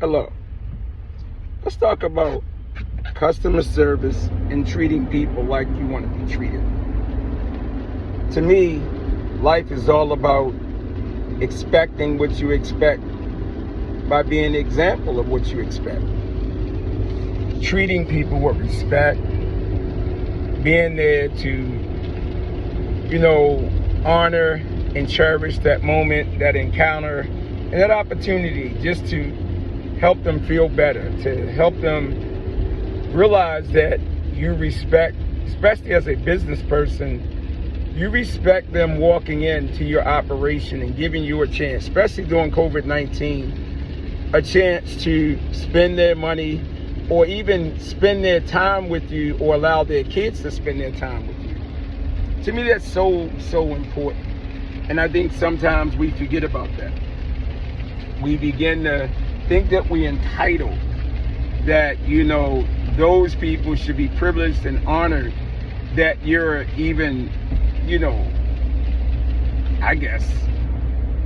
Hello. Let's talk about customer service and treating people like you want to be treated. To me, life is all about expecting what you expect by being an example of what you expect. Treating people with respect, being there to, honor and cherish that moment, that encounter, and that opportunity just to help them feel better, to help them realize that you respect, especially as a business person, you respect them walking into your operation and giving you a chance, especially during COVID-19, a chance to spend their money or even spend their time with you or allow their kids to spend their time with you. To me, that's so important. And I think sometimes we forget about that. We begin to think that we're entitled, that, those people should be privileged and honored, that you're even,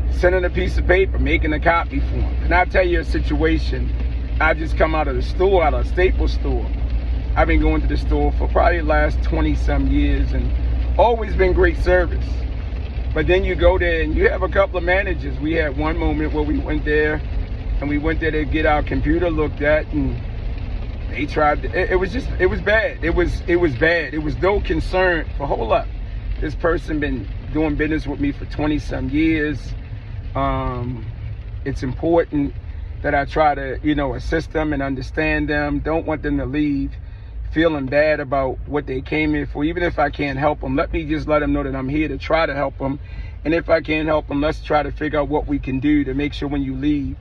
sending a piece of paper, making a copy for them. And I'll tell you a situation. I just come out of the store, out of a Staples store. I've been going to the store for probably the last 20-some years and always been great service. But then you go there and you have a couple of managers. We had one moment where we went there to get our computer looked at, and they tried to, it was bad. It was bad. It was no concern for, hold up, this person been doing business with me for 20-some years. It's important that I try to, assist them and understand them. Don't want them to leave feeling bad about what they came here for. Even if I can't help them, let me just let them know that I'm here to try to help them. And if I can't help them, let's try to figure out what we can do to make sure when you leave,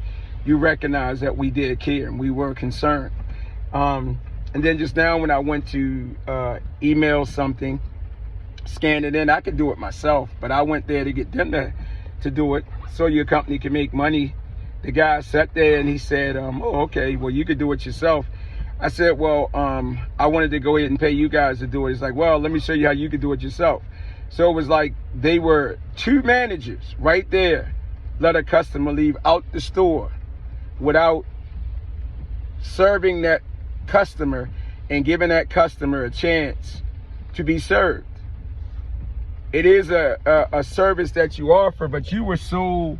you recognize that we did care and we were concerned. And then just now when I went to email something, scan it in, I could do it myself, but I went there to get them to do it so your company can make money. The guy sat there and he said, okay, well, you could do it yourself. I said, well, I wanted to go ahead and pay you guys to do it. It's like, well, let me show you how you could do it yourself. So it was like they were two managers right there, let a customer leave out the store without serving that customer and giving that customer a chance to be served. It is a service that you offer, but you were so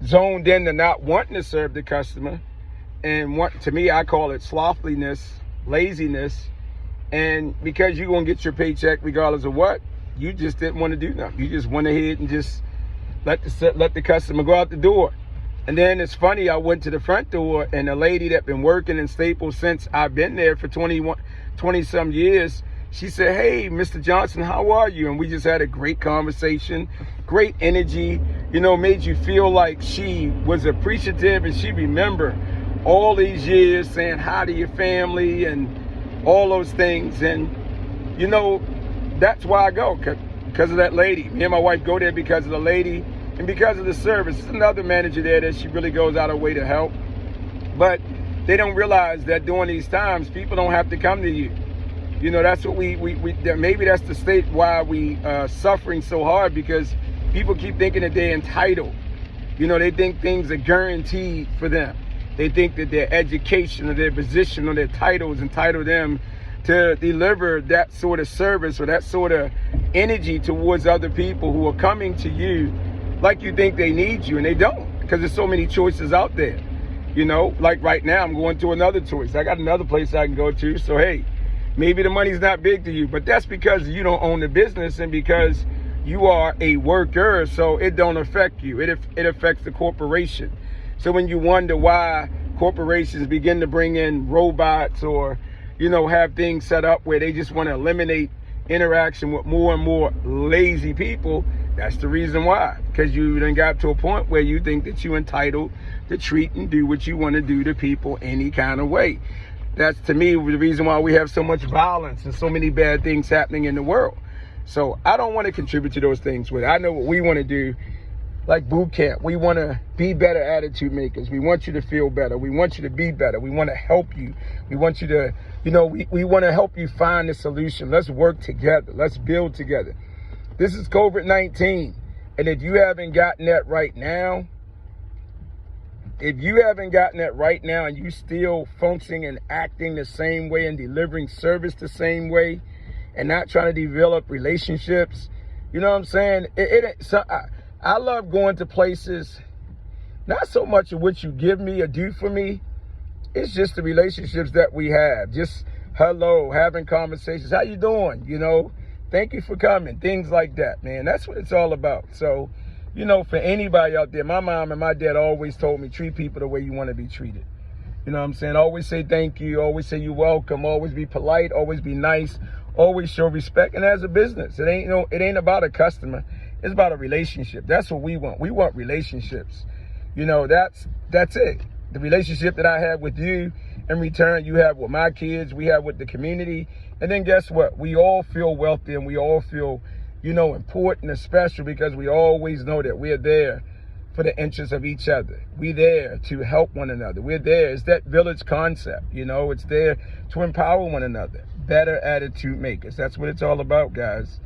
zoned in to not wanting to serve the customer, and to me, I call it slothfulness, laziness, and because you're gonna get your paycheck regardless of what, you just didn't want to do nothing. You just went ahead and just let the customer go out the door. And then it's funny, I went to the front door, and a lady that been working in Staples since I've been there for 20-some years, she said, hey, Mr. Johnson, how are you? And we just had a great conversation, great energy, made you feel like she was appreciative and she remembered all these years saying hi to your family and all those things. And, that's why I go, because of that lady. Me and my wife go there because of the lady and because of the service. There's another manager there that she really goes out of her way to help. But they don't realize that during these times, people don't have to come to you. That's what maybe that's the state why we suffering so hard, because people keep thinking that they're entitled. They think things are guaranteed for them. They think that their education or their position or their titles entitle them to deliver that sort of service or that sort of energy towards other people who are coming to you like you think they need you, and they don't, because there's so many choices out there. Like right now, I'm going to another choice. I got another place I can go to. So, hey, maybe the money's not big to you, but that's because you don't own the business and because you are a worker, so it don't affect you. It affects the corporation. So when you wonder why corporations begin to bring in robots or, have things set up where they just want to eliminate interaction with more and more lazy people, that's the reason why. Because you then got to a point where you think that you're entitled to treat and do what you want to do to people any kind of way. That's, to me, the reason why we have so much violence and so many bad things happening in the world. So I don't want to contribute to those things. I know what we want to do, like boot camp. We want to be better attitude makers. We want you to feel better. We want you to be better. We want to help you. We want you to, we want to help you find the solution. Let's work together. Let's build together. This is COVID-19. And if you haven't gotten that right now, if you haven't gotten that right now and you still functioning and acting the same way and delivering service the same way and not trying to develop relationships, you know what I'm saying? I love going to places, not so much of what you give me or do for me. It's just the relationships that we have. Just hello, having conversations. How you doing? You know, thank you for coming. Things like that, man. That's what it's all about. So, you know, for anybody out there, my mom and my dad always told me, treat people the way you want to be treated. You know what I'm saying? Always say thank you. Always say you're welcome. Always be polite. Always be nice. Always show respect. And as a business, it ain't about a customer. It's about a relationship. That's what we want. We want relationships. You know, that's it. The relationship that I have with you, in return, you have with my kids, we have with the community. And then guess what? We all feel wealthy and we all feel, you know, important and special because we always know that we're there for the interests of each other. We're there to help one another. We're there. It's that village concept, you know. It's there to empower one another. Better attitude makers. That's what it's all about, guys.